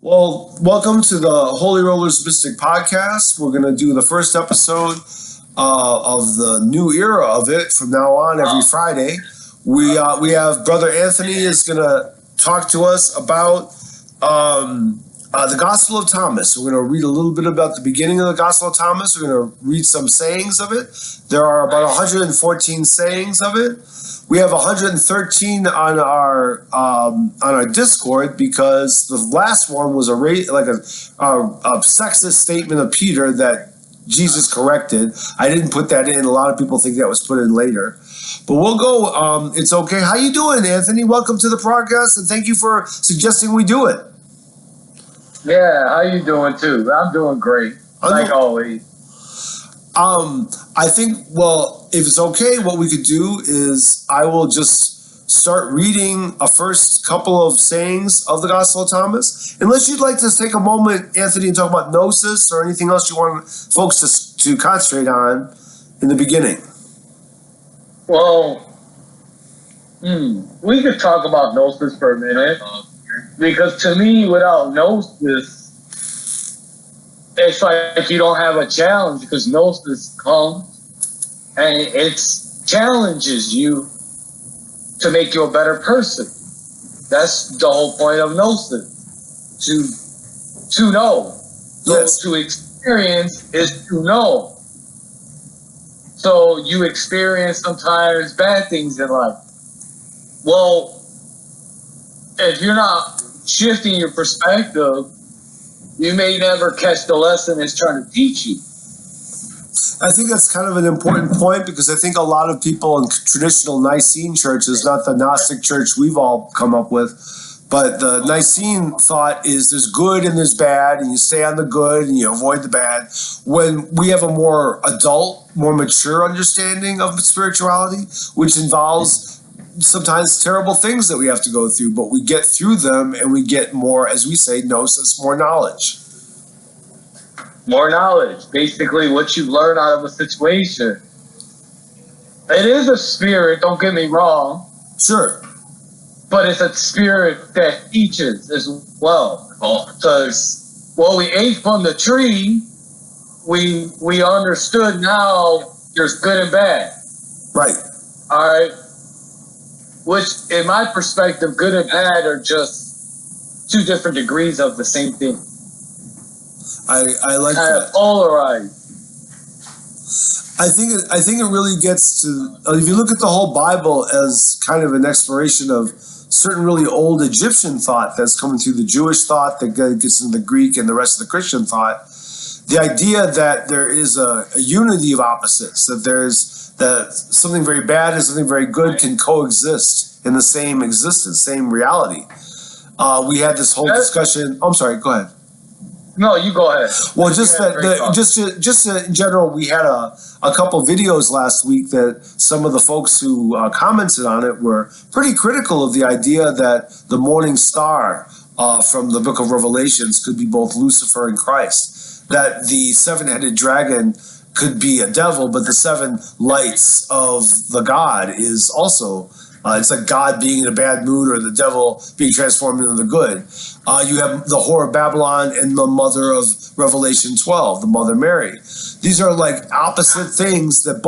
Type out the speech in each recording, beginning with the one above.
Well, welcome to the Holy Rollers Mystic Podcast. We're going to do the first episode of the new era of it from now on every Friday. We have Brother Anthony is going to talk to us about the Gospel of Thomas. We're going to read a little bit about the beginning of the Gospel of Thomas. We're going to read some sayings of it. There are about 114 sayings of it. We have 113 on our Discord because the last one was a sexist statement of Peter that Jesus corrected. I didn't put that in. A lot of people think that was put in later. But we'll go. It's okay. How you doing, Anthony? Welcome to the podcast, and thank you for suggesting we do it. Yeah, how you doing too? I'm doing great, like always. I think, well, if it's okay, what we could do is I will just start reading a first couple of sayings of the Gospel of Thomas. Unless you'd like to take a moment, Anthony, and talk about Gnosis or anything else you want folks to concentrate on in the beginning. Well, we could talk about Gnosis for a minute. Because to me, without Gnosis, it's like you don't have a challenge, because Gnosis comes and it challenges you to make you a better person. That's the whole point of Gnosis, to know. Yes. So to experience is to know. So you experience sometimes bad things in life. Well, if you're not shifting your perspective, you may never catch the lesson it's trying to teach you. I think that's kind of an important point, because I think a lot of people in traditional Nicene churches, not the Gnostic church we've all come up with, but the Nicene thought is there's good and there's bad, and you stay on the good and you avoid the bad. When we have a more adult, more mature understanding of spirituality, which involves sometimes terrible things that we have to go through, but we get through them and we get more, as we say, Gnosis, more knowledge. More knowledge. Basically, what you learn out of a situation. It is a spirit, don't get me wrong. Sure. But it's a spirit that teaches as well. Because when we ate from the tree, we understood now there's good and bad. Right. All right. Which, in my perspective, good and bad are just two different degrees of the same thing. I like kind that. Of polarized. I think it really gets to, if you look at the whole Bible as kind of an exploration of certain really old Egyptian thought that's coming through the Jewish thought that gets into the Greek and the rest of the Christian thought, the idea that there is a unity of opposites, that something very bad and something very good can coexist in the same existence, same reality. We had this whole discussion. I'm sorry, go ahead. No, you go ahead. Well, just in general, we had a couple videos last week that some of the folks who commented on it were pretty critical of the idea that the morning star from the book of Revelations could be both Lucifer and Christ, that the seven-headed dragon could be a devil, but the seven lights of the God is also, it's like God being in a bad mood or the devil being transformed into the good. You have the whore of Babylon and the mother of Revelation 12, the Mother Mary. These are like opposite things that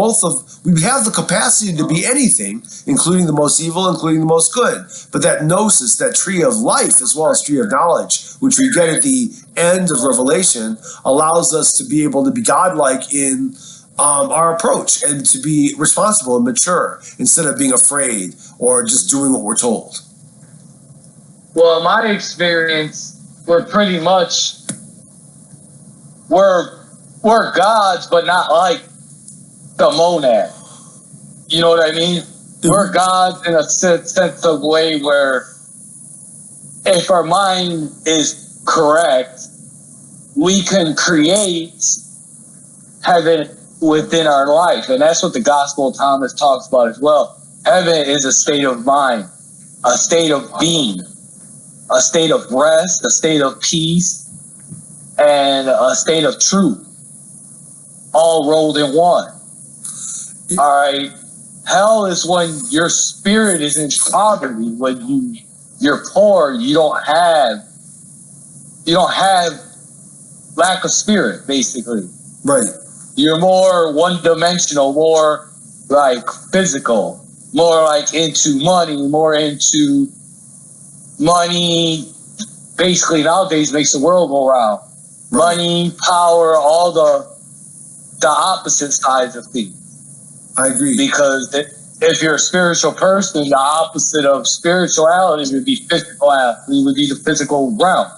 we have the capacity to be anything, including the most evil, including the most good. But that Gnosis, that tree of life, as well as tree of knowledge, which we get at the end of Revelation, allows us to be able to be godlike in our approach and to be responsible and mature instead of being afraid or just doing what we're told. Well, in my experience, we're pretty much, we're gods, but not like the monad. You know what I mean? We're gods in a sense of way where if our mind is correct, we can create heaven within our life. And that's what the Gospel of Thomas talks about as well. Heaven is a state of mind, a state of being, a state of rest, a state of peace, and a state of truth. all rolled in one. All right. Hell is when your spirit is in poverty, when you're poor, you don't have lack of spirit, basically. Right. You're more one-dimensional, more like physical, more like into money. Basically, nowadays makes the world go round. Right. Money, power, all the opposite sides of things. I agree. Because if you're a spiritual person, the opposite of spirituality would be physicality, would be the physical realm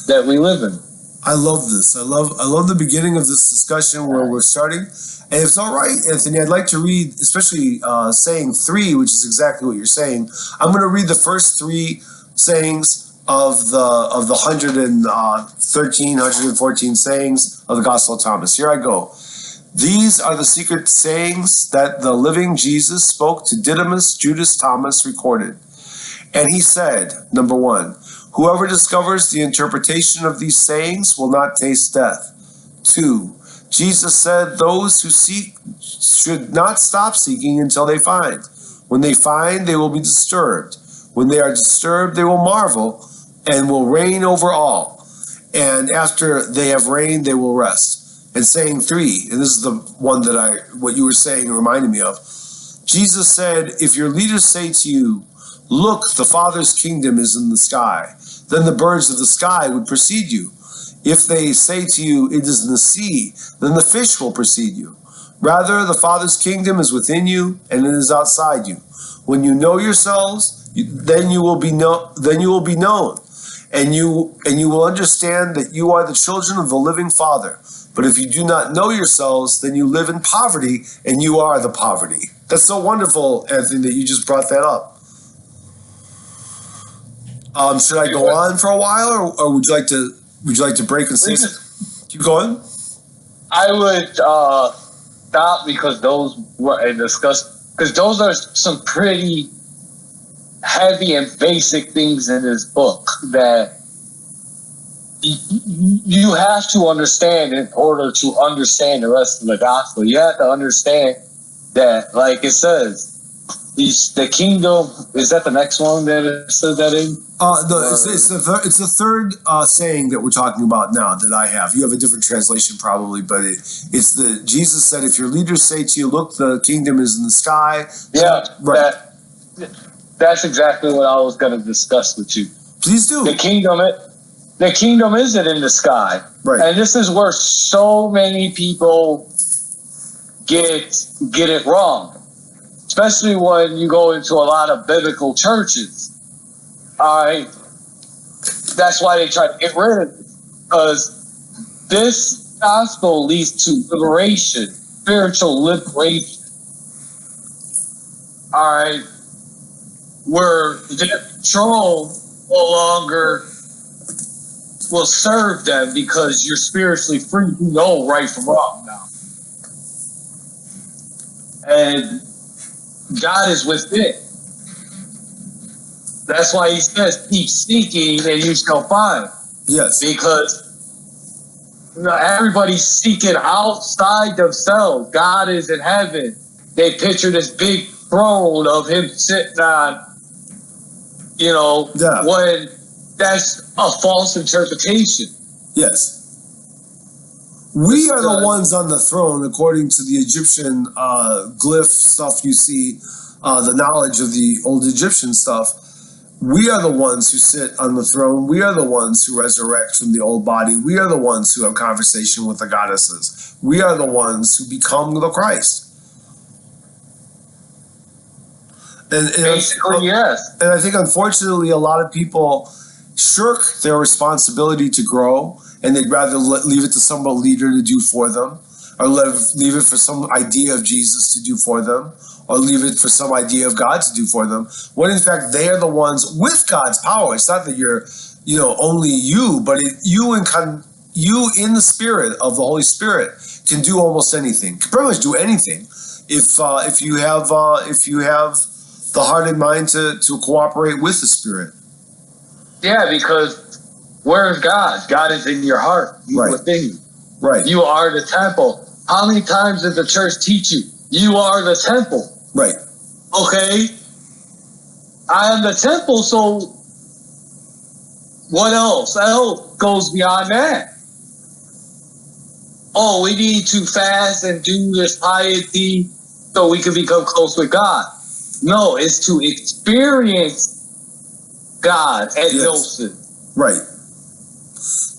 that we live in. I love this. I love the beginning of this discussion where we're starting. And if it's all right, Anthony, I'd like to read, especially saying 3, which is exactly what you're saying. I'm going to read the first 3 sayings of the 113, 114 sayings of the Gospel of Thomas. Here I go. These are the secret sayings that the living Jesus spoke to Didymos Judas Thomas recorded. And he said, number 1, whoever discovers the interpretation of these sayings will not taste death. 2, Jesus said those who seek should not stop seeking until they find. When they find, they will be disturbed. When they are disturbed, they will marvel and will reign over all. And after they have reigned, they will rest. And saying 3, and this is the one that what you were saying reminded me of. Jesus said, if your leaders say to you, look, the Father's kingdom is in the sky, then the birds of the sky would precede you. If they say to you, it is in the sea, then the fish will precede you. Rather, the Father's kingdom is within you, and it is outside you. When you know yourselves, then you will be known, and you will understand that you are the children of the living Father. But if you do not know yourselves, then you live in poverty, and you are the poverty. That's so wonderful, Anthony, that you just brought that up. Should I go on for a while, or would you like to break and say something? Keep going. I would stop because those were discussed, because those are some pretty heavy and basic things in this book that you have to understand in order to understand the rest of the gospel. You have to understand that, like it says, the kingdom, is that the next one that it says that in? It's the third saying that we're talking about now that I have. You have a different translation probably, but it's the Jesus said, if your leaders say to you, look, the kingdom is in the sky. Yeah, right. That's exactly what I was going to discuss with you. Please do. The kingdom isn't in the sky. Right. And this is where so many people get it wrong. Especially when you go into a lot of biblical churches. All right. That's why they try to get rid of it. Because this gospel leads to liberation, spiritual liberation. All right. Where the control no longer will serve them because you're spiritually free. You know right from wrong now. And God is within. That's why he says, keep seeking and you shall find. Yes. Because everybody's seeking outside themselves. God is in heaven. They picture this big throne of him sitting on, when that's a false interpretation. Yes. We are the ones on the throne, according to the Egyptian glyph stuff you see, the knowledge of the old Egyptian stuff. We are the ones who sit on the throne. We are the ones who resurrect from the old body. We are the ones who have conversation with the goddesses. We are the ones who become the Christ. Basically, yes. And I think, unfortunately, a lot of people shirk their responsibility to grow, and they'd rather leave it to some leader to do for them, or leave it for some idea of Jesus to do for them, or leave it for some idea of God to do for them, when in fact they are the ones with God's power. It's not that you're, only you, but you in the spirit of the Holy Spirit can do almost anything, can pretty much do anything, if you have the heart and mind to cooperate with the Spirit. Yeah, because where is God? God is in your heart. He's within you. Right. You are the temple. How many times did the church teach you? You are the temple. Right. Okay. I am the temple, so what else? What goes beyond that? Oh, we need to fast and do this piety so we can become close with God. No, it's to experience God at Gnosis. Right.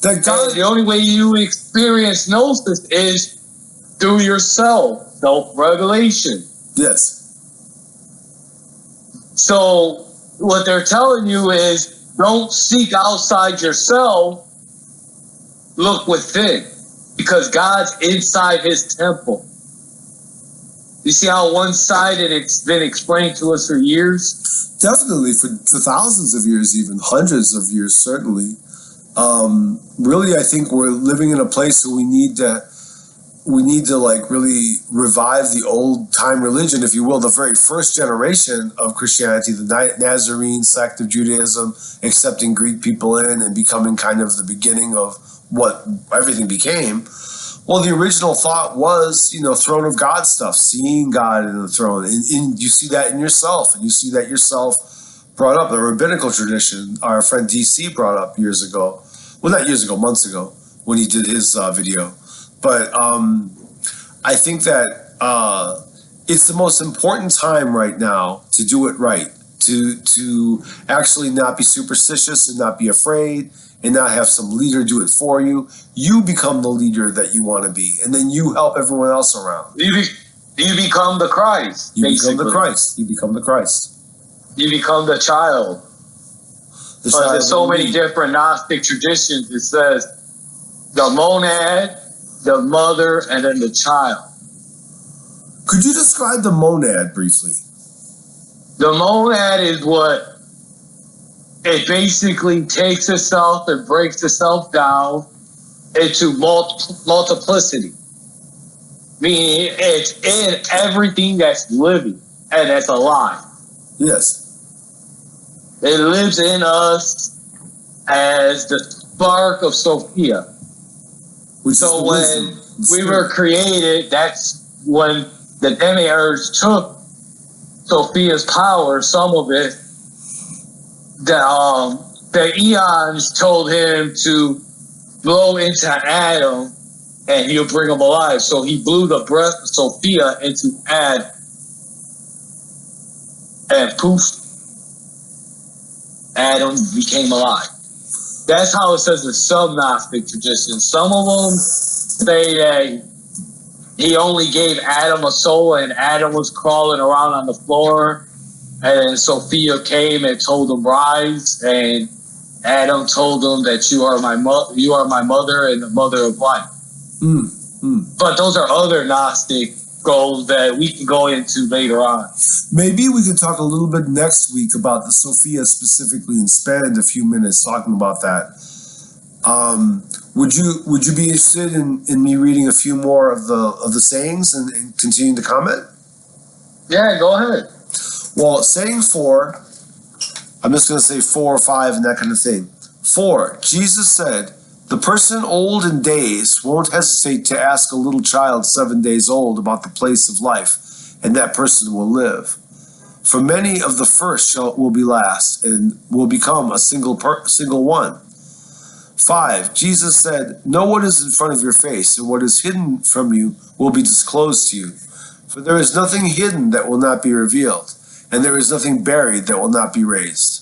That God, and the only way you experience Gnosis is through yourself, self-revelation. Yes. So what they're telling you is don't seek outside yourself, look within, because God's inside his temple. You see how one-sided it's been explained to us for years? Definitely, for thousands of years, even hundreds of years, certainly. Really, I think we're living in a place where we need to like really revive the old time religion, if you will, the very first generation of Christianity, the Nazarene sect of Judaism, accepting Greek people in and becoming kind of the beginning of what everything became. Well, the original thought was, throne of God stuff, seeing God in the throne. And you see that in yourself, and you see that yourself brought up. The rabbinical tradition, our friend DC brought up years ago. Well, not years ago, months ago, when he did his video. But I think that it's the most important time right now to do it right, to actually not be superstitious and not be afraid, and not have some leader do it for you. You become the leader that you want to be, and then you help everyone else around. You become the Christ. You become the Christ. You become the Christ. You become the child. But there's so many different Gnostic traditions. It says the monad, the mother, and then the child. Could you describe the monad briefly? The monad is what it basically takes itself and breaks itself down into multiplicity. Meaning it's in everything that's living and that's alive. Yes. It lives in us as the spark of Sophia. So when we were created, that's when the demiurge took Sophia's power, some of it. The eons told him to blow into Adam and he'll bring him alive. So he blew the breath of Sophia into Adam. And poof, Adam became alive. That's how it says in some Gnostic traditions. Some of them say that he only gave Adam a soul and Adam was crawling around on the floor. And Sophia came and told him, rise. And Adam told him that you are my mother and the mother of life. But those are other Gnostic goals that we can go into later on. Maybe we could talk a little bit next week about the Sophia specifically and spend a few minutes talking about that. Would you be interested in me reading a few more of the sayings and continuing to comment? Yeah, go ahead. Well, saying 4, I'm just going to say 4 or 5 and that kind of thing. 4, Jesus said, the person old in days won't hesitate to ask a little child 7 days old about the place of life, and that person will live. For many of the first will be last, and will become a single one. 5, Jesus said, know what is in front of your face, and what is hidden from you will be disclosed to you. For there is nothing hidden that will not be revealed, and there is nothing buried that will not be raised.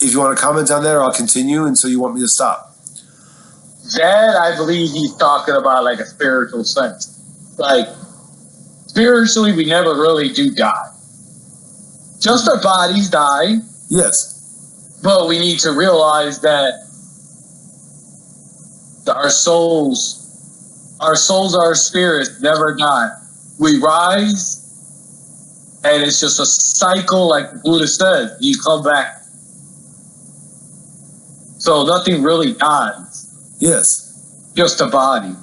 If you want to comment on that, or I'll continue until you want me to stop. That, I believe he's talking about like a spiritual sense. Like, spiritually, we never really do die. Just our bodies die. Yes. But we need to realize that our souls, our spirits never die. We rise, and it's just a cycle, like Buddha said. You come back. So nothing really dies. Yes. Just a body.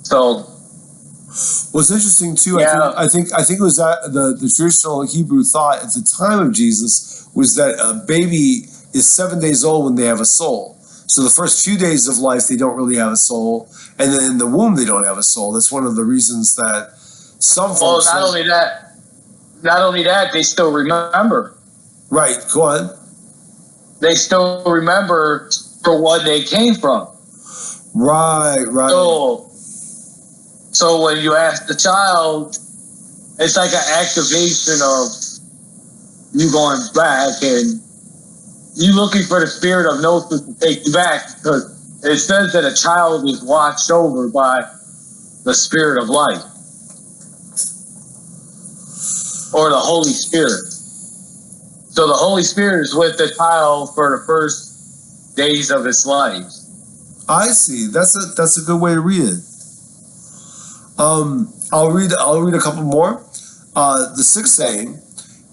So. What's interesting too, Yeah. I think it was that the traditional Hebrew thought at the time of Jesus was that a baby is 7 days old when they have a soul. So the first few days of life, they don't really have a soul. And then in the womb, they don't have a soul. That's one of the reasons that some folks... Well, not only that, they still remember. Right, go on. They still remember for what they came from. Right. So when you ask the child, it's like an activation of you going back and you looking for the spirit of Gnosis to take you back, because it says that a child is watched over by the spirit of life or the Holy Spirit. So the Holy Spirit is with the child for the first days of his life. I see. That's a good way to read it. I'll read a couple more. The sixth saying,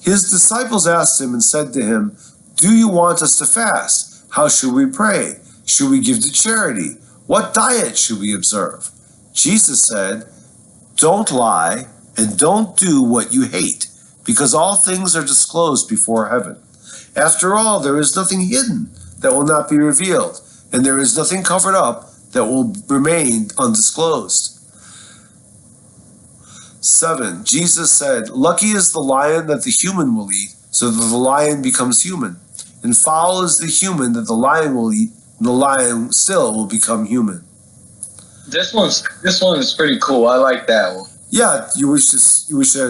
his disciples asked him and said to him, "Do you want us to fast? How should we pray? Should we give to charity? What diet should we observe?" Jesus said, "Don't lie and don't do what you hate, because all things are disclosed before heaven. After all, there is nothing hidden that will not be revealed, and there is nothing covered up that will remain undisclosed." 7. Jesus said, "Lucky is the lion that the human will eat, so that the lion becomes human. And foul is the human that the lion will eat, and the lion still will become human." This one is pretty cool. I like that one. Yeah, you wish to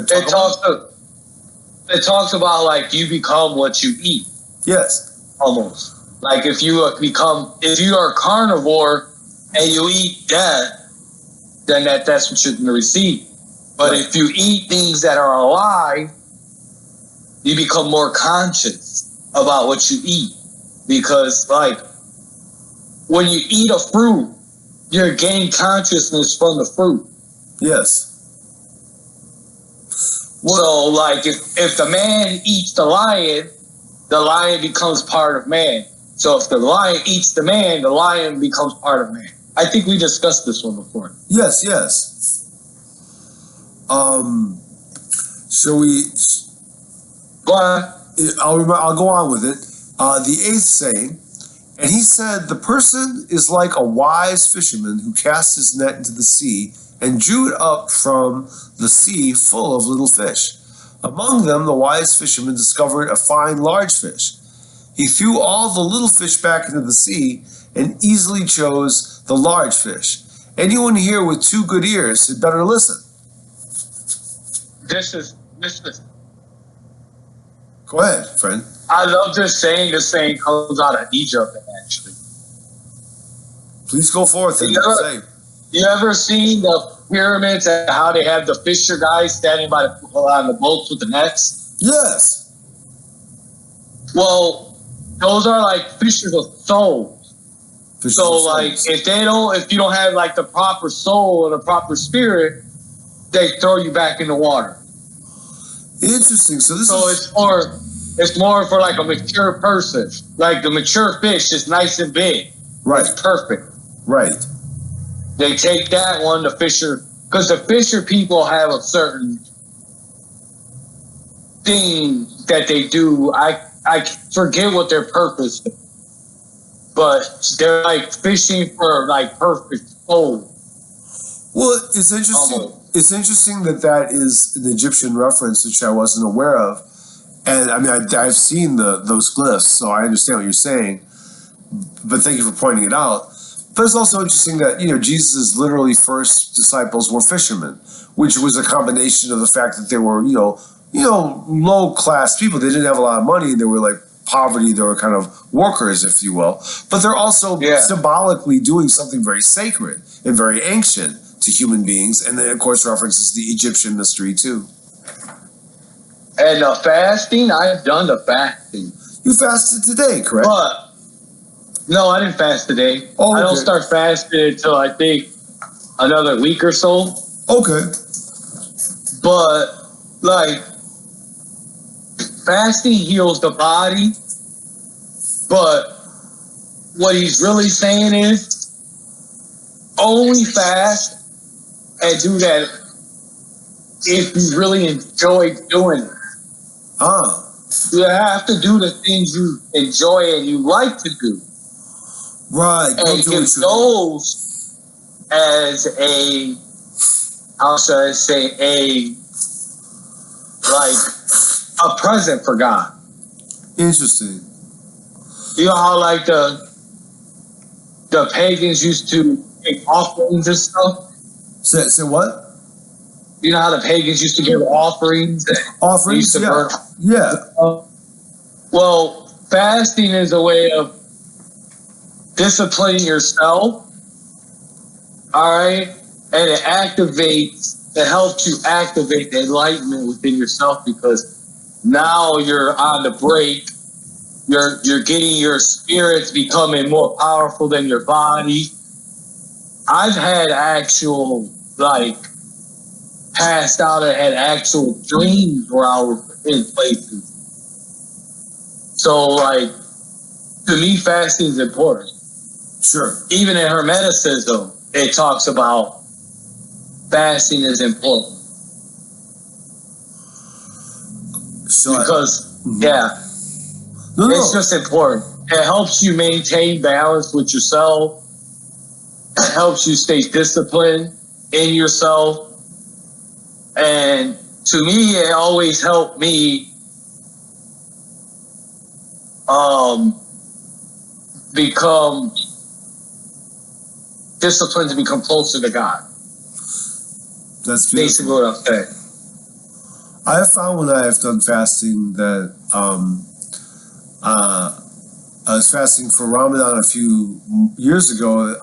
talk It talks about like you become what you eat. Yes. Almost. Like if you are a carnivore and you eat that, then that's what you're going to receive. But right. if you eat things that are alive, you become more conscious about what you eat. Because like when you eat a fruit, you gain consciousness from the fruit. Yes. So like if the man eats the lion becomes part of man. So if the lion eats the lion becomes part of man. I think we discussed this one before. Yes. Shall we? Go on. I'll go on with it. The 8th saying, and he said, "The person is like a wise fisherman who cast his net into the sea and drew it up from the sea full of little fish. Among them, the wise fisherman discovered a fine large fish. He threw all the little fish back into the sea and easily chose the large fish. Anyone here with 2 good ears had better listen." This is. Go ahead, friend. I love this saying. This saying comes out of Egypt, actually. Please go forth and say. You ever seen the pyramids and how they have the fisher guys standing on the boats with the nets? Yes. Well, those are like fishers of souls. If you don't have like the proper soul or the proper spirit, they throw you back in the water. Interesting. It's more for like a mature person. Like the mature fish is nice and big. Right. It's perfect. Right. They take that one, the fisher, because the fisher people have a certain thing that they do. I forget what their purpose is, but they're like fishing for like perfect soul. Well, it's interesting. It's interesting that is an Egyptian reference, which I wasn't aware of. And I mean, I've seen those glyphs, so I understand what you're saying. But thank you for pointing it out. But it's also interesting that, Jesus' literally first disciples were fishermen, which was a combination of the fact that they were, low-class people. They didn't have a lot of money. They were like poverty. They were kind of workers, if you will. But they're also symbolically doing something very sacred and very ancient to human beings. And then, of course, references the Egyptian mystery, too. And the fasting, I've done the fasting. You fasted today, correct? No, I didn't fast today. Oh, okay. I don't start fasting until I think another week or so. Okay. But like fasting heals the body. But what he's really saying is only fast and do that if you really enjoy doing it. You have to do the things you enjoy and you like to do. Right. And give those as a, how should I say, a present for God. Interesting. You know how like the pagans used to make offerings and stuff? Say what? You know how the pagans used to give offerings? Offerings, yeah. Yeah. Well, fasting is a way of disciplining yourself, all right? And it helps you activate the enlightenment within yourself, because now you're on the break. You're getting your spirits becoming more powerful than your body. I've had actual, passed out and had actual dreams where I was in places. So, to me, fasting is important. Sure. Even in Hermeticism, it talks about fasting is important. So it's just important. It helps you maintain balance with yourself. It helps you stay disciplined in yourself. And to me, it always helped me become disciplined to become closer to God. That's beautiful. Basically what I'm saying. I have found when I have done fasting that I was fasting for Ramadan a few years ago.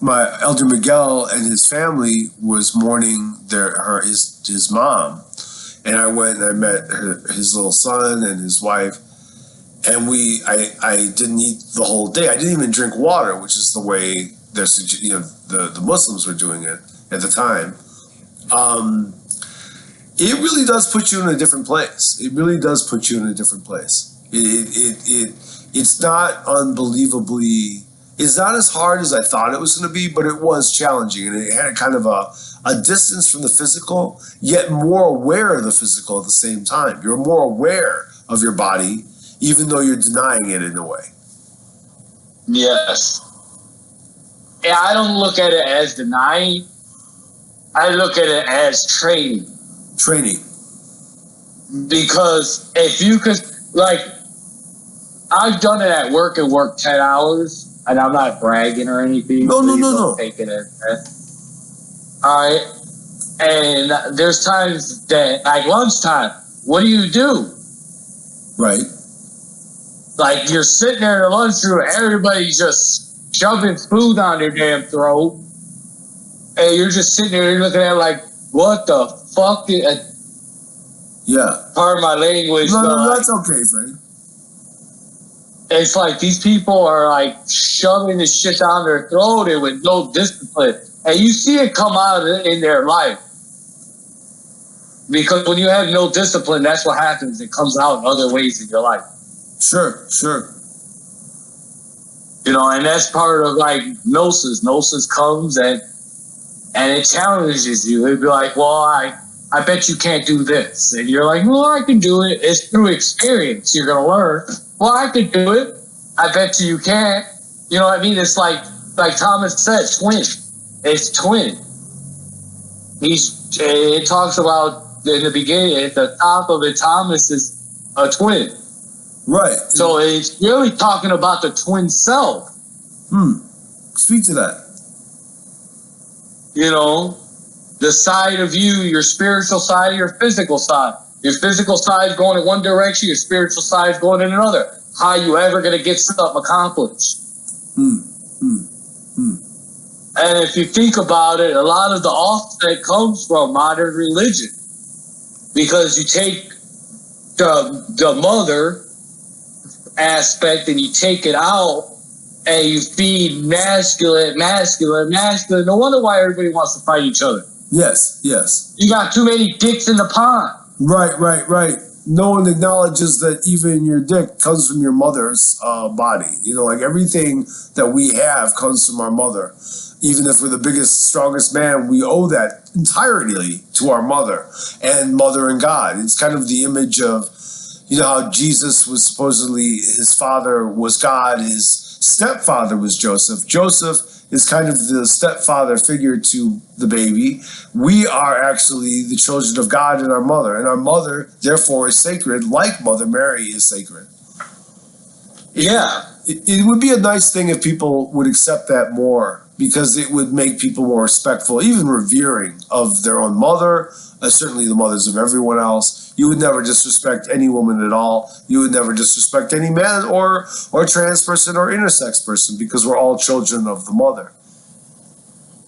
My elder Miguel and his family was mourning his mom. And I went and I met his little son and his wife. And I didn't eat the whole day. I didn't even drink water, which is the way the Muslims were doing it at the time. It really does put you in a different place. It really does put you in a different place. It's not unbelievably. It's not as hard as I thought it was going to be, but it was challenging, and it had a kind of a distance from the physical, yet more aware of the physical at the same time. You're more aware of your body, even though you're denying it in a way. Yes. Yeah, I don't look at it as denying. I look at it as training. Training. Because if you could, I've done it at work and worked 10 hours, and I'm not bragging or anything. No. Take it as that. All right. And there's times that, lunchtime, what do? Right. You're sitting there in the lunchroom, everybody's just shoving food down their damn throat, and you're just sitting there looking at it what the fuck? Yeah. Pardon my language. No, that's okay, Fred. It's these people are shoving this shit down their throat and with no discipline. And you see it come out in their life. Because when you have no discipline, that's what happens. It comes out in other ways in your life. Sure. And that's part of Gnosis. Gnosis comes and it challenges you. It'd be well, I bet you can't do this. And you're well, I can do it. It's through experience. You're going to learn. Well, I can do it. I bet you can't. You know what I mean? It's like Thomas said, twin. It's twin. It talks about in the beginning, at the top of it, Thomas is a twin. Right. So it's really talking about the twin self. Speak to that. The side of you, your spiritual side, your physical side. Your physical side is going in one direction, your spiritual side is going in another. How are you ever going to get stuff accomplished? And if you think about it, a lot of the offset comes from modern religion. Because you take the mother aspect and you take it out and you feed masculine. No wonder why everybody wants to fight each other. Yes. You got too many dicks in the pond. Right. No one acknowledges that even your dick comes from your mother's body. Everything that we have comes from our mother. Even if we're the biggest, strongest man, we owe that entirely to our mother and God. It's kind of the image of, You know how Jesus was supposedly, his father was God, his stepfather was Joseph. Joseph is kind of the stepfather figure to the baby. We are actually the children of God and our mother, therefore, is sacred, like Mother Mary is sacred. Yeah. It would be a nice thing if people would accept that more, because it would make people more respectful, even revering of their own mother, certainly the mothers of everyone else. You would never disrespect any woman at all. You would never disrespect any man or trans person or intersex person, because we're all children of the mother.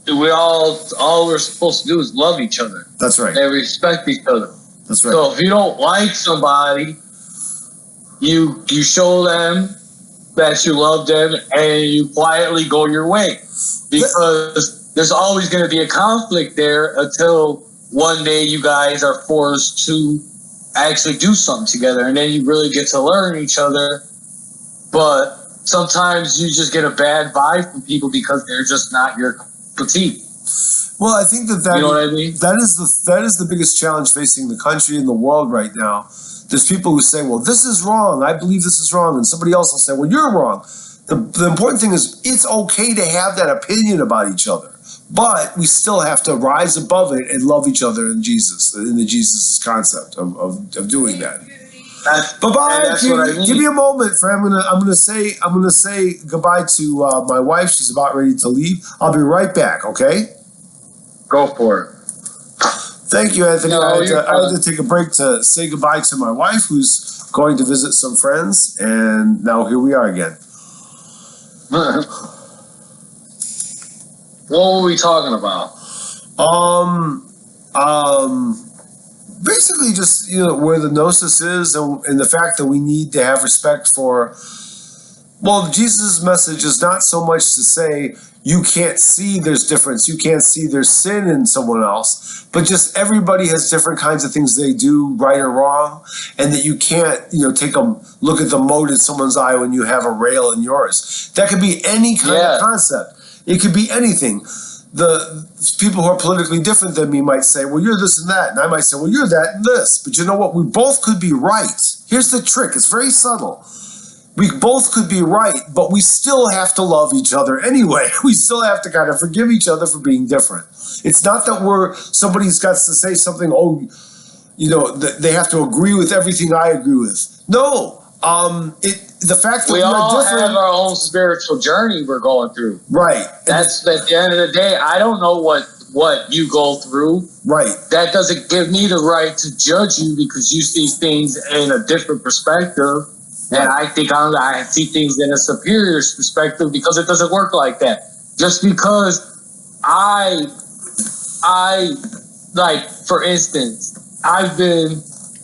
We all we're supposed to do is love each other. That's right. And respect each other. That's right. So if you don't like somebody, you show them that you love them and you quietly go your way, because there's always going to be a conflict there until one day you guys are forced to actually do something together, and then you really get to learn each other. But sometimes you just get a bad vibe from people because they're just not your cup of tea. Well, I think that you know what I mean? that is the biggest challenge facing the country and the world right now. There's people who say, well, this is wrong. I believe this is wrong. And somebody else will say, well, you're wrong. The important thing is it's okay to have that opinion about each other. But we still have to rise above it and love each other in Jesus, in the Jesus concept of doing that. Bye-bye. Give me a moment, friend. I'm gonna say goodbye to my wife. She's about ready to leave. I'll be right back, okay? Go for it. Thank you, Anthony. No, I had to take a break to say goodbye to my wife, who's going to visit some friends, and now here we are again. What were we talking about? Basically just, where the Gnosis is, and the fact that we need to have respect for, well, Jesus' message is not so much to say you can't see there's difference, you can't see there's sin in someone else, but just everybody has different kinds of things they do, right or wrong, and that you can't, take a look at the mote in someone's eye when you have a rail in yours. That could be any kind of concept. It could be anything. The people who are politically different than me might say, well, you're this and that. And I might say, well, you're that and this. But you know what? We both could be right. Here's the trick. It's very subtle. We both could be right, but we still have to love each other anyway. We still have to kind of forgive each other for being different. It's not that somebody's got to say something, they have to agree with everything I agree with. No. The fact that we all different, have our own spiritual journey we're going through. Right. That's at the end of the day. I don't know what you go through. Right. That doesn't give me the right to judge you because you see things in a different perspective. Right. And I think I see things in a superior perspective because it doesn't work like that. Just because I like, for instance,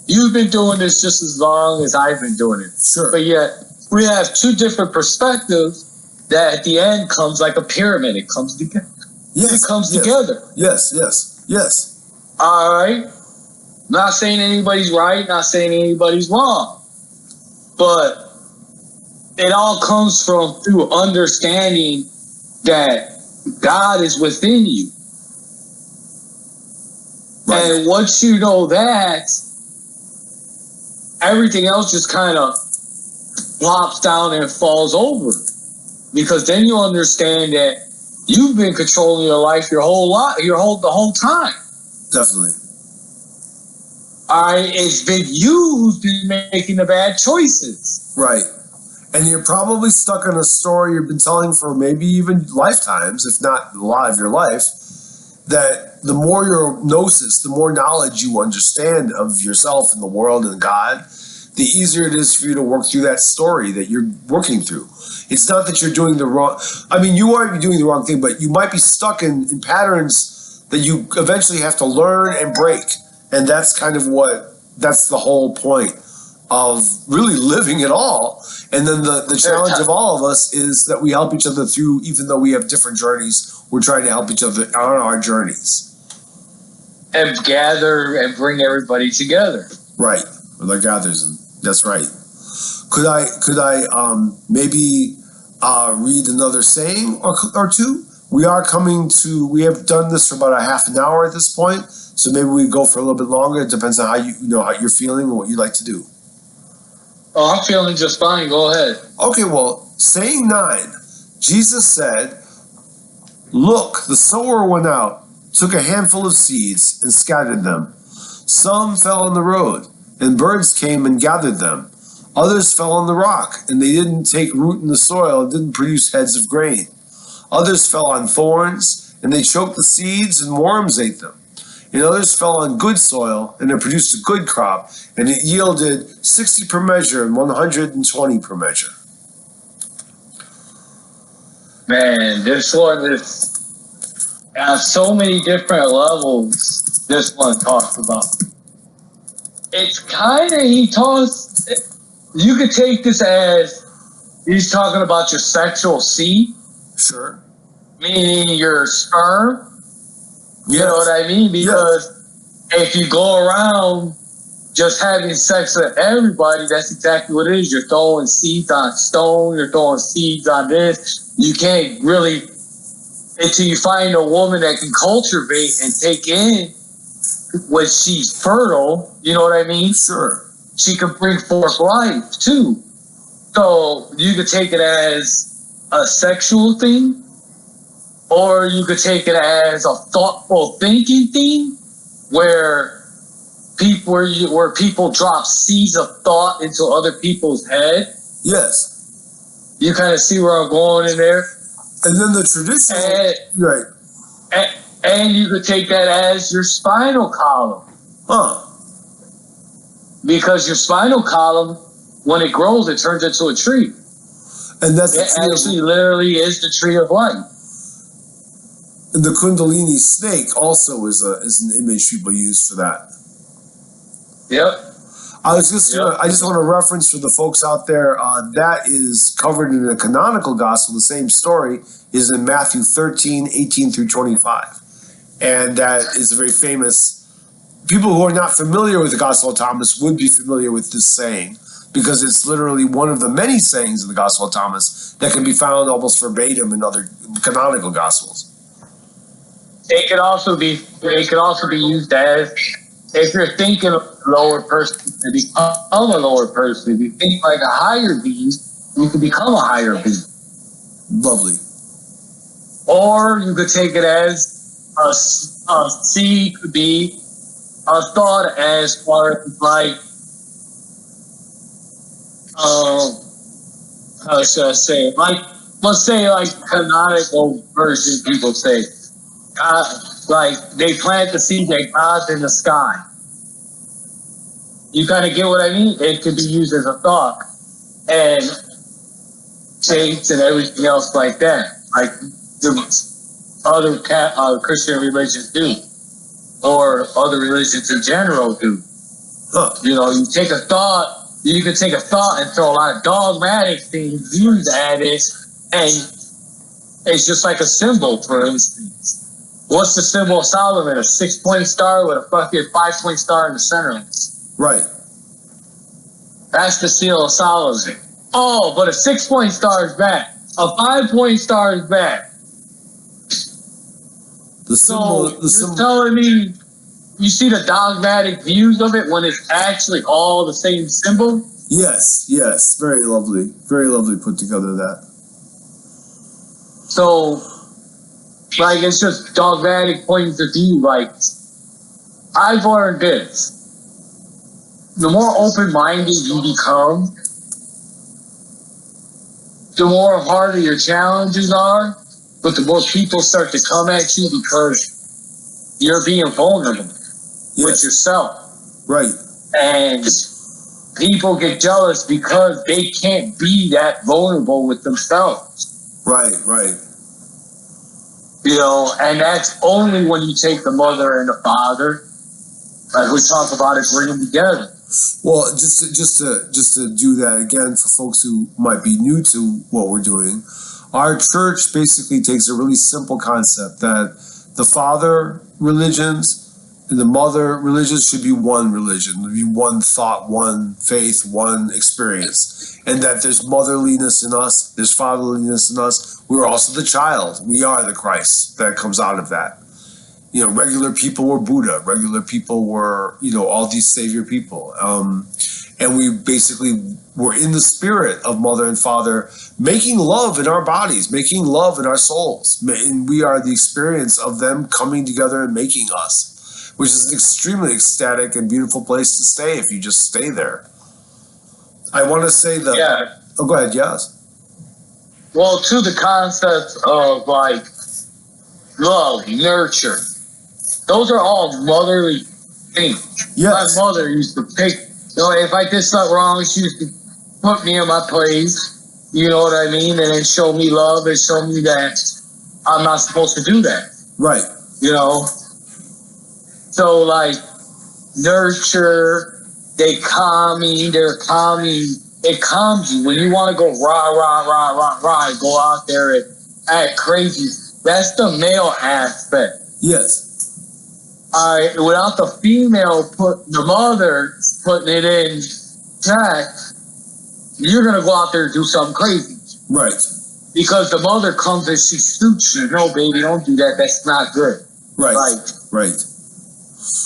you've been doing this just as long as I've been doing it. Sure. But yet we have two different perspectives that at the end comes like a pyramid. It comes together. Yes. It comes together. Yes. All right. Not saying anybody's right, not saying anybody's wrong. But it all comes through understanding that God is within you. Right. And once you know that, everything else just kind of plops down and falls over, because then you understand that you've been controlling your life the whole time. Definitely. All right, it's been you who's been making the bad choices. Right. And you're probably stuck in a story you've been telling for maybe even lifetimes, if not a lot of your life, that the more your gnosis, the more knowledge you understand of yourself and the world and God, the easier it is for you to work through that story that you're working through. It's not that you're doing the wrong... I mean, you might be doing the wrong thing, but you might be stuck in patterns that you eventually have to learn and break. And that's kind of that's the whole point of really living it all. And then the challenge of all of us is that we help each other through, even though we have different journeys, we're trying to help each other on our journeys. And gather and bring everybody together. Right. With our gathers. That's right. Could I maybe read another saying or two? We have done this for about a half an hour at this point. So maybe we go for a little bit longer. It depends on how you're feeling and what you'd like to do. Oh, I'm feeling just fine. Go ahead. Okay, well, saying 9, Jesus said, "Look, the sower went out, took a handful of seeds, and scattered them. Some fell on the road, and birds came and gathered them. Others fell on the rock, and they didn't take root in the soil and didn't produce heads of grain. Others fell on thorns, and they choked the seeds, and worms ate them. And others fell on good soil, and it produced a good crop, and it yielded 60 per measure and 120 per measure." Man, this one is on so many different levels. This one talks about. It's kind of, you could take this as he's talking about your sexual seed. Sure. Meaning your sperm. You Yes. know what I mean? Because if you go around just having sex with everybody, that's exactly what it is. You're throwing seeds on stone. You're throwing seeds on this. You can't really, until you find a woman that can cultivate and take in when she's fertile, you know what I mean? Sure. She can bring forth life too. So you could take it as a sexual thing, or you could take it as a thoughtful thinking thing, where people drop seeds of thought into other people's head. Yes. You kind of see where I'm going in there. And then the traditional, right? And you could take that as your spinal column, because your spinal column, when it grows, it turns into a tree. And that's it actually literally is the tree of life. And the Kundalini snake also is an image people use for that. Yep. I just want to reference for the folks out there, that is covered in the canonical gospel. The same story is in Matthew 13:18 through 25. And that is a very famous, people who are not familiar with the Gospel of Thomas would be familiar with this saying, because it's literally one of the many sayings of the Gospel of Thomas that can be found almost verbatim in other canonical gospels. It could also be used as, if you're thinking of a lower person to become a lower person, if you think like a higher being, you can become a higher being. Lovely. Or you could take it as a seed could be a thought as far as like, how should I say it? Like, let's say like canonical version, people say, like they plant the seed that God's in the sky. You kind of get what I mean? It could be used as a thought, and saints and everything else like that, like the other Christian religions do, or other religions in general do. You know, you take a thought. You can take a thought and throw a lot of dogmatic things, views at it, and it's just like a symbol, for instance. What's the symbol of Solomon? A 6-point star with a fucking 5-point star in the center. Right. That's the seal of Solomon. Oh, but a 6-point star is bad. A 5-point star is bad. You're telling me you see the dogmatic views of it when it's actually all the same symbol? Yes. Very lovely put together that. So, like, it's just dogmatic points of view. Like, I've learned this. The more open-minded you become, the more harder your challenges are, but the more people start to come at you because you're being vulnerable with yourself. Right. And people get jealous because they can't be that vulnerable with themselves. Right. You know, and that's only when you take the mother and the father, like we talk about it, bring them together. Well, just to do that again for folks who might be new to what we're doing, our church basically takes a really simple concept that the father religions and the mother religions should be one religion, be one thought, one faith, one experience, and that there's motherliness in us, there's fatherliness in us. We're also the child. We are the Christ that comes out of that. You know, regular people were Buddha. Regular people were, all these savior people. And we basically were in the spirit of mother and father, making love in our bodies, making love in our souls. And we are the experience of them coming together and making us, which is an extremely ecstatic and beautiful place to stay if you just stay there. I want to say that. Yeah. Oh, go ahead. Yes. Well, to the concept of like love, nurture, those are all motherly things. Yes. My mother used to pick, if I did something wrong, she used to put me in my place, you know what I mean? And then show me love and show me that I'm not supposed to do that. Right. You know? So, like, nurture, they calm me, they're calming. It calms you. When you want to go rah, rah, rah, rah, rah, and go out there and act crazy, that's the male aspect. Yes. All right, without the female, the mother putting it in check, you're going to go out there and do something crazy. Right. Because the mother comes and she shoots you. No, baby, don't do that. That's not good. Right. Like, right.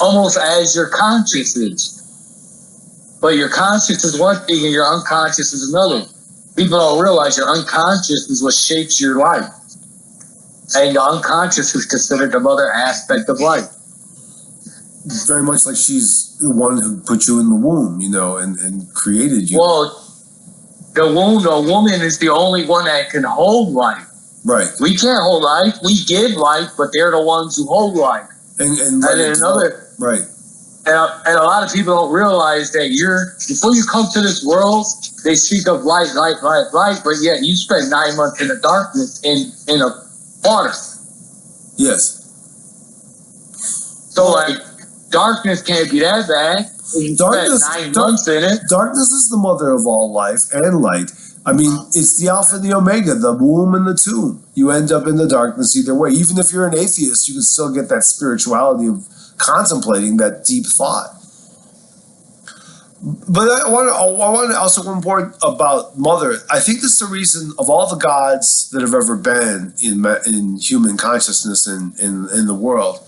Almost as your conscious is. But your conscious is one thing and your unconscious is another. People don't realize your unconscious is what shapes your life. And the unconscious is considered the mother aspect of life. Very much like she's the one who put you in the womb, and created you. Well, the woman is the only one that can hold life. Right. We can't hold life. We give life, but they're the ones who hold life. And then another... Right. And a lot of people don't realize that before you come to this world, they speak of light, but yet you spend 9 months in the darkness in a water. Yes. So, like, darkness can't be that bad. You spend 9 months in it. Darkness is the mother of all life and light. I mean, it's the Alpha and the Omega, the womb and the tomb. You end up in the darkness either way. Even if you're an atheist, you can still get that spirituality of contemplating that deep thought. But I want to also one point about mother. I think this is the reason of all the gods that have ever been in human consciousness in the world.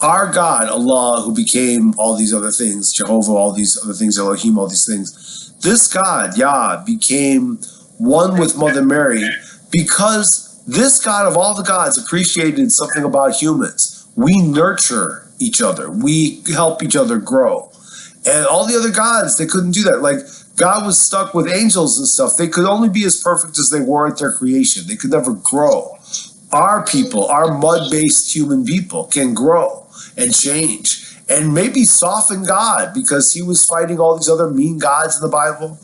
Our God, Allah, who became all these other things, Jehovah, all these other things, Elohim, all these things. This God, Yah, became one with Mother Mary because this God of all the gods appreciated something about humans. We nurture each other. We help each other grow. And all the other gods, they couldn't do that. Like, God was stuck with angels and stuff. They could only be as perfect as they were at their creation. They could never grow. Our people, our mud-based human people, can grow and change and maybe soften God, because he was fighting all these other mean gods in the Bible,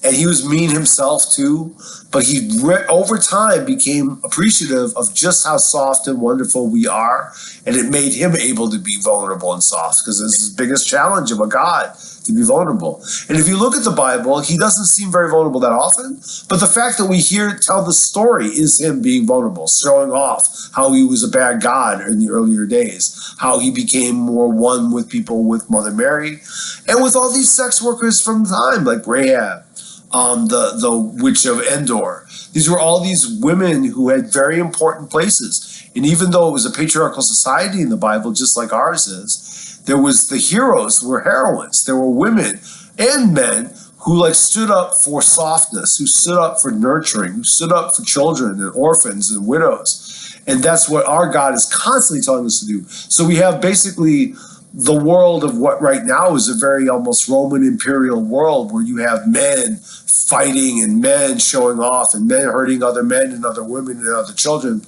and he was mean himself too. But he, over time, became appreciative of just how soft and wonderful we are, and it made him able to be vulnerable and soft, because this is the biggest challenge of a God, to be vulnerable. And if you look at the Bible, he doesn't seem very vulnerable that often, but the fact that we tell the story is him being vulnerable, showing off how he was a bad God in the earlier days, how he became more one with people, with Mother Mary, and with all these sex workers from the time, like Rahab, the witch of Endor. These were all these women who had very important places. And even though it was a patriarchal society in the Bible, just like ours is, there was the heroes who were heroines. There were women and men who stood up for softness, who stood up for nurturing, who stood up for children and orphans and widows. And that's what our God is constantly telling us to do. So we have basically the world of what right now is a very almost Roman imperial world, where you have men fighting and men showing off and men hurting other men and other women and other children.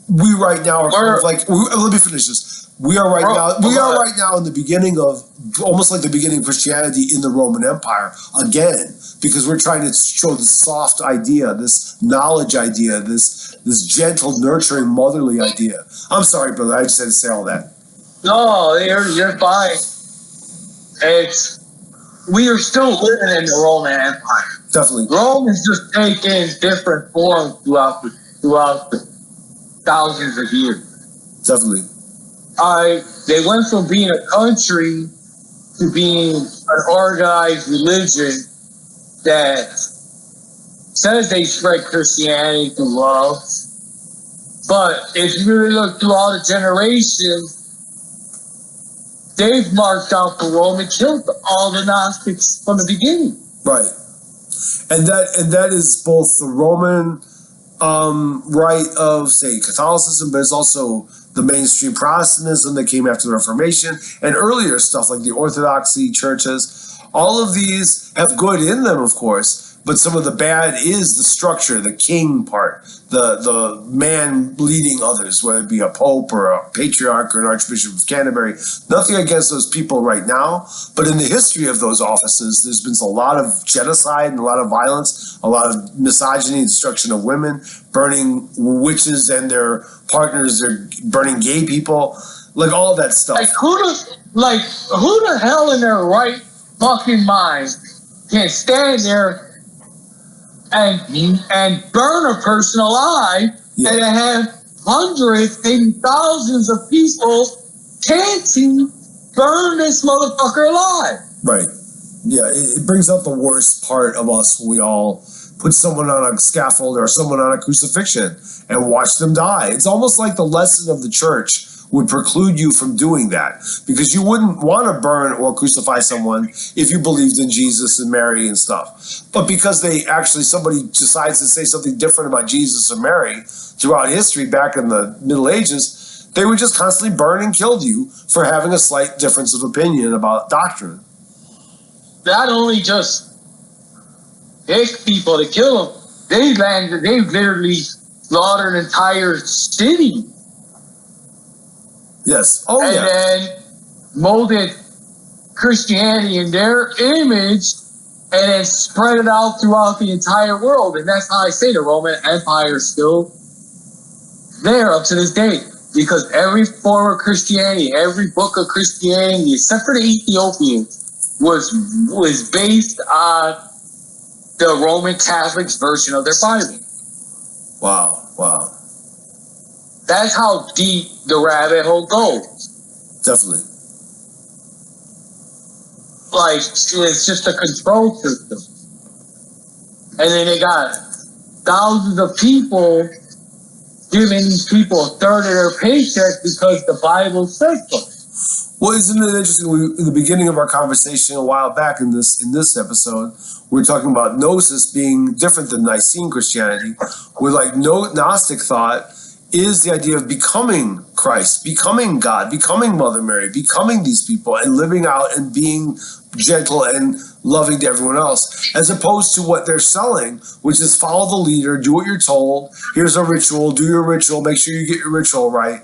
We right now are kind of like, let me finish this. We are right now in the beginning of, almost like the beginning of Christianity in the Roman Empire again, because we're trying to show this soft idea, this knowledge idea, this gentle, nurturing, motherly idea. I'm sorry, brother. I just had to say all that. No, you're fine. We are still living in the Roman Empire. Definitely. Rome is just taking different forms throughout the thousands of years. Definitely. They went from being a country to being an organized religion that says they spread Christianity through love. But if you really look through all the generations, they've marked out for Rome and killed all the Gnostics from the beginning. Right. And that is both the Roman rite of, say, Catholicism, but it's also the mainstream Protestantism that came after the Reformation, and earlier stuff like the Orthodoxy churches. All of these have good in them, of course, but some of the bad is the structure, the king part, the man leading others, whether it be a pope or a patriarch or an archbishop of Canterbury. Nothing against those people right now, but in the history of those offices, there's been a lot of genocide and a lot of violence, a lot of misogyny and destruction of women, burning witches and their partners, they're burning gay people, like all that stuff. Who the hell in their right fucking mind can stand there and burn a person alive, and have hundreds, maybe thousands of people chanting, burn this motherfucker alive? Right. Yeah, it brings out the worst part of us when we all put someone on a scaffold or someone on a crucifixion and watch them die. It's almost like the lesson of the church would preclude you from doing that, because you wouldn't want to burn or crucify someone if you believed in Jesus and Mary and stuff. But because somebody decides to say something different about Jesus or Mary throughout history back in the Middle Ages, they would just constantly burn and kill you for having a slight difference of opinion about doctrine. Not only just pick people to kill them, they literally slaughtered an entire city. Yes. Oh, and then molded Christianity in their image and then spread it out throughout the entire world. And that's how I say the Roman Empire is still there up to this day. Because every form of Christianity, every book of Christianity, except for the Ethiopians, was based on the Roman Catholics version of their Bible. Wow. Wow. That's how deep the rabbit hole goes. Definitely. Like, it's just a control system. And then they got thousands of people giving these people a third of their paycheck because the Bible says so. Well, isn't it interesting? In the beginning of our conversation a while back in this episode, we were talking about Gnosis being different than Nicene Christianity, where like Gnostic thought is the idea of becoming Christ, becoming God, becoming Mother Mary, becoming these people and living out and being gentle and loving to everyone else, as opposed to what they're selling, which is follow the leader, do what you're told. Here's a ritual, do your ritual, make sure you get your ritual right.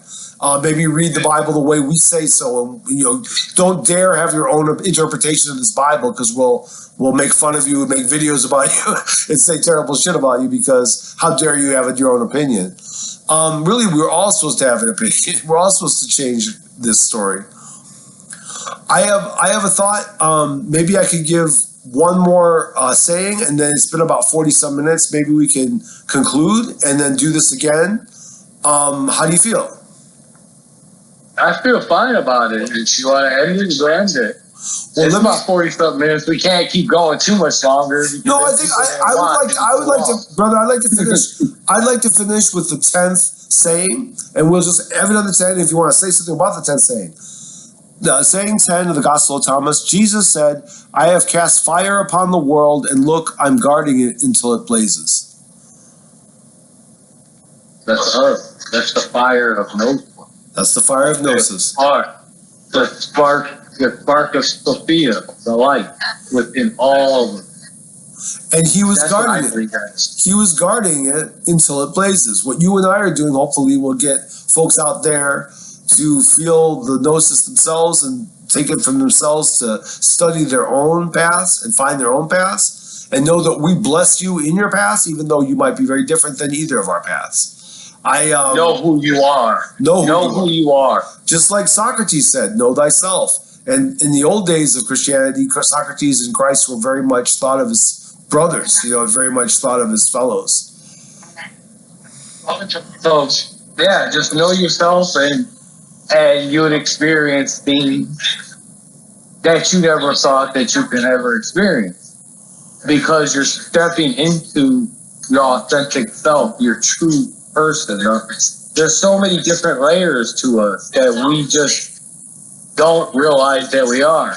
Maybe read the Bible the way we say so, and don't dare have your own interpretation of this Bible, because we'll make fun of you and make videos about you and say terrible shit about you, because how dare you have your own opinion. Really, we're all supposed to have an opinion. We're all supposed to change this story. I have a thought. Maybe I could give one more saying, and then it's been about 40-some minutes. Maybe we can conclude and then do this again. How do you feel? I feel fine about it. If you want to end it, go end it. Well, it's about 40-something minutes. We can't keep going too much longer. No, I think I would like to, brother. I'd like to finish. I'd like to finish with the 10th saying, and we'll just have it on the 10. If you want to say something about the 10th saying, the saying 10 of the Gospel of Thomas, Jesus said, "I have cast fire upon the world, and look, I'm guarding it until it blazes." That's us. That's the fire of Gnosis. That's the fire of Gnosis. The spark of Sophia, the light within all of it. And he was guarding it. He was guarding it until it blazes. What you and I are doing, hopefully, will get folks out there to feel the Gnosis themselves and take it from themselves to study their own paths and find their own paths, and know that we bless you in your paths, even though you might be very different than either of our paths. Know who you are. Know who you are. Just like Socrates said, know thyself. And in the old days of Christianity, Socrates and Christ were very much thought of as brothers, very much thought of as fellows. So, yeah, just know yourself, and you would experience things that you never thought that you could ever experience, because you're stepping into your authentic self, your true person. There's so many different layers to us that we just don't realize that we are.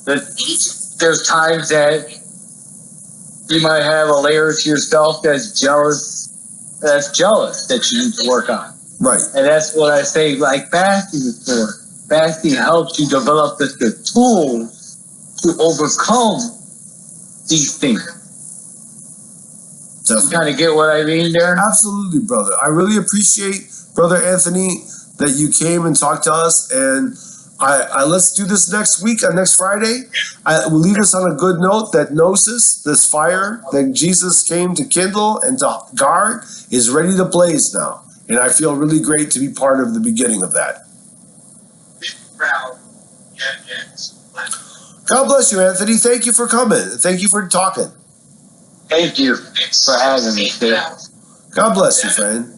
There's times that you might have a layer to yourself that's jealous that you need to work on. Right. And that's what I say, like fasting is for. Fasting helps you develop the tools to overcome these things. Definitely. You kind of get what I mean there? Absolutely, brother. I really appreciate, Brother Anthony, that you came and talked to us. And I let's do this next week, next Friday. We'll leave us on a good note that Gnosis, this fire that Jesus came to kindle and to guard, is ready to blaze now. And I feel really great to be part of the beginning of that. God bless you, Anthony. Thank you for coming. Thank you for talking. Thank you for having me. God bless you, friend.